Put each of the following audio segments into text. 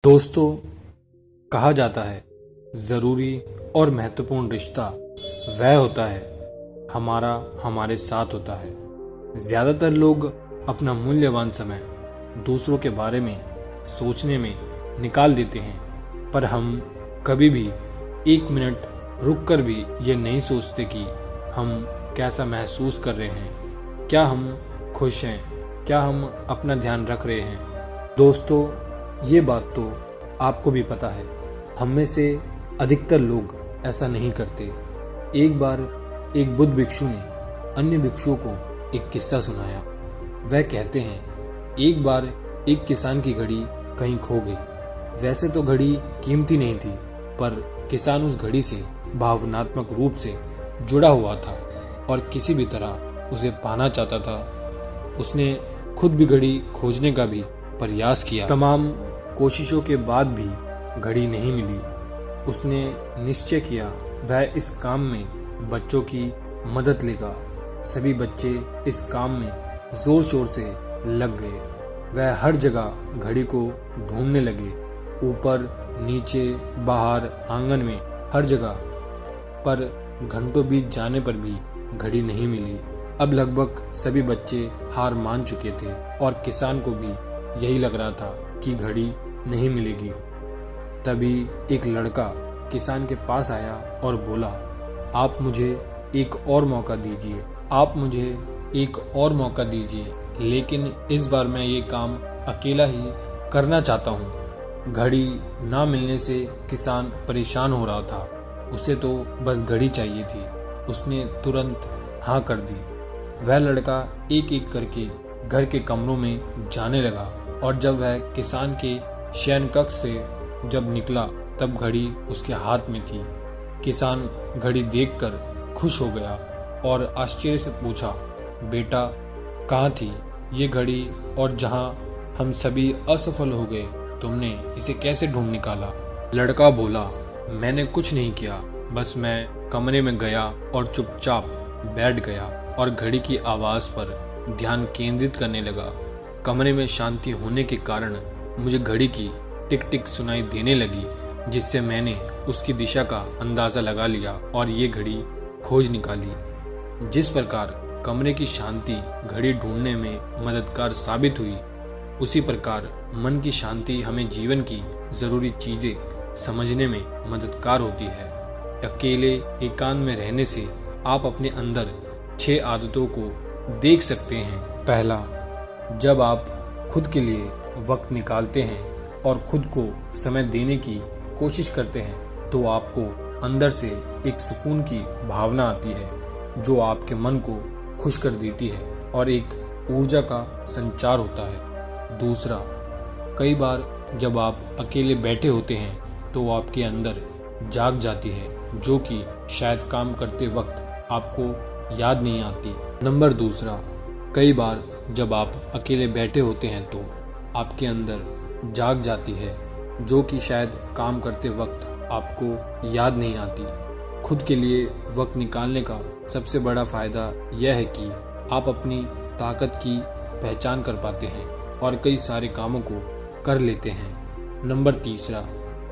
दोस्तों, कहा जाता है ज़रूरी और महत्वपूर्ण रिश्ता वह होता है हमारा हमारे साथ होता है। ज़्यादातर लोग अपना मूल्यवान समय दूसरों के बारे में सोचने में निकाल देते हैं, पर हम कभी भी एक मिनट रुक कर भी ये नहीं सोचते कि हम कैसा महसूस कर रहे हैं, क्या हम खुश हैं, क्या हम अपना ध्यान रख रहे हैं। दोस्तों, ये बात तो आपको भी पता है, हम में से अधिकतर लोग ऐसा नहीं करते। एक बार एक बुद्ध भिक्षु ने अन्य भिक्षुओं को एक किस्सा सुनाया। वह कहते हैं, एक बार एक किसान की घड़ी कहीं खो गई। वैसे तो घड़ी कीमती नहीं थी, पर किसान उस घड़ी से भावनात्मक रूप से जुड़ा हुआ था और किसी भी तरह उसे पाना चाहता था। उसने खुद भी घड़ी खोजने का भी प्रयास किया। तमाम कोशिशों के बाद भी घड़ी नहीं मिली। उसने निश्चय किया वह इस काम में बच्चों की मदद लेगा। सभी बच्चे इस काम में जोर शोर से लग गए। वह हर जगह घड़ी को ढूंढने लगे, ऊपर नीचे बाहर आंगन में हर जगह, पर घंटों बीत जाने पर भी घड़ी नहीं मिली। अब लगभग सभी बच्चे हार मान चुके थे और किसान को भी यही लग रहा था कि घड़ी नहीं मिलेगी। तभी एक लड़का किसान के पास आया और बोला, आप मुझे एक और मौका दीजिए, आप मुझे एक और मौका दीजिए, लेकिन इस बार मैं ये काम अकेला ही करना चाहता हूँ। घड़ी ना मिलने से किसान परेशान हो रहा था। उसे तो बस घड़ी चाहिए थी। उसने तुरंत हाँ कर दी। वह लड़का एक एक करके घर के कमरों में जाने लगा और जब वह किसान के शयन कक्ष से जब निकला तब घड़ी उसके हाथ में थी। किसान घड़ी देखकर खुश हो गया और आश्चर्य से पूछा, बेटा, कहाँ थी ये घड़ी, और जहाँ हम सभी असफल हो गए तुमने इसे कैसे ढूंढ निकाला? लड़का बोला, मैंने कुछ नहीं किया, बस मैं कमरे में गया और चुपचाप बैठ गया और घड़ी की आवाज़ पर ध्यान केंद्रित करने लगा। कमरे में शांति होने के कारण मुझे घड़ी की टिक टिक सुनाई देने लगी, जिससे मैंने उसकी दिशा का अंदाज़ा लगा लिया और ये घड़ी खोज निकाली। जिस प्रकार कमरे की शांति घड़ी ढूंढने में मददगार साबित हुई, उसी प्रकार मन की शांति हमें जीवन की ज़रूरी चीज़ें समझने में मददगार होती है। अकेले एकांत में रहने से आप अपने अंदर 6 आदतों को देख सकते हैं। पहला, जब आप खुद के लिए वक्त निकालते हैं और खुद को समय देने की कोशिश करते हैं तो आपको अंदर से एक सुकून की भावना आती है जो आपके मन को खुश कर देती है और एक ऊर्जा का संचार होता है। दूसरा, कई बार जब आप अकेले बैठे होते हैं तो आपके अंदर जाग जाती है जो कि शायद काम करते वक्त आपको याद नहीं आती। नंबर दूसरा, कई बार जब आप अकेले बैठे होते हैं तो आपके अंदर जाग जाती है जो कि शायद काम करते वक्त आपको याद नहीं आती। खुद के लिए वक्त निकालने का सबसे बड़ा फ़ायदा यह है कि आप अपनी ताकत की पहचान कर पाते हैं और कई सारे कामों को कर लेते हैं। नंबर तीसरा,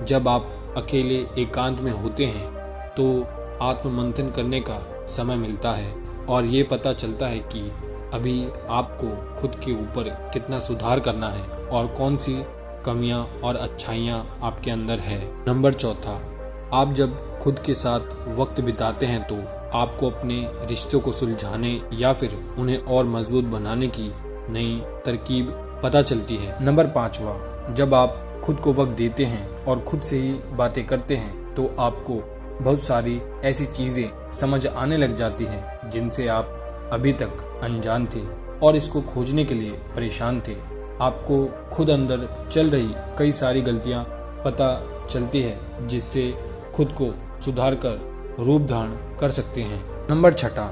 जब आप अकेले एकांत में होते हैं तो आत्ममंथन करने का समय मिलता है और ये पता चलता है कि अभी आपको खुद के ऊपर कितना सुधार करना है और कौन सी कमियां और अच्छाइयां आपके अंदर है। नंबर चौथा, आप जब खुद के साथ वक्त बिताते हैं तो आपको अपने रिश्तों को सुलझाने या फिर उन्हें और मजबूत बनाने की नई तरकीब पता चलती है। नंबर पांचवा, जब आप खुद को वक्त देते हैं और खुद से ही बातें करते हैं तो आपको बहुत सारी ऐसी चीज़ें समझ आने लग जाती हैं जिनसे आप अभी तक अनजान थे और इसको खोजने के लिए परेशान थे। आपको खुद अंदर चल रही कई सारी गलतियां पता चलती है जिससे खुद को सुधार कर रूप धारण कर सकते हैं। नंबर छठा,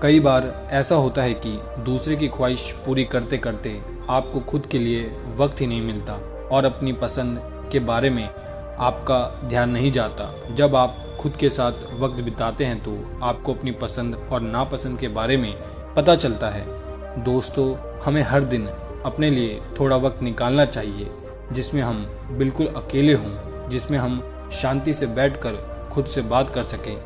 कई बार ऐसा होता है कि दूसरे की ख्वाहिश पूरी करते करते आपको खुद के लिए वक्त ही नहीं मिलता और अपनी पसंद के बारे में आपका ध्यान नहीं जाता। जब आप खुद के साथ वक्त बिताते हैं तो आपको अपनी पसंद और नापसंद के बारे में पता चलता है। दोस्तों, हमें हर दिन अपने लिए थोड़ा वक्त निकालना चाहिए। जिसमें हम बिल्कुल अकेले हों, जिसमें हम शांति से बैठकर खुद से बात कर सकें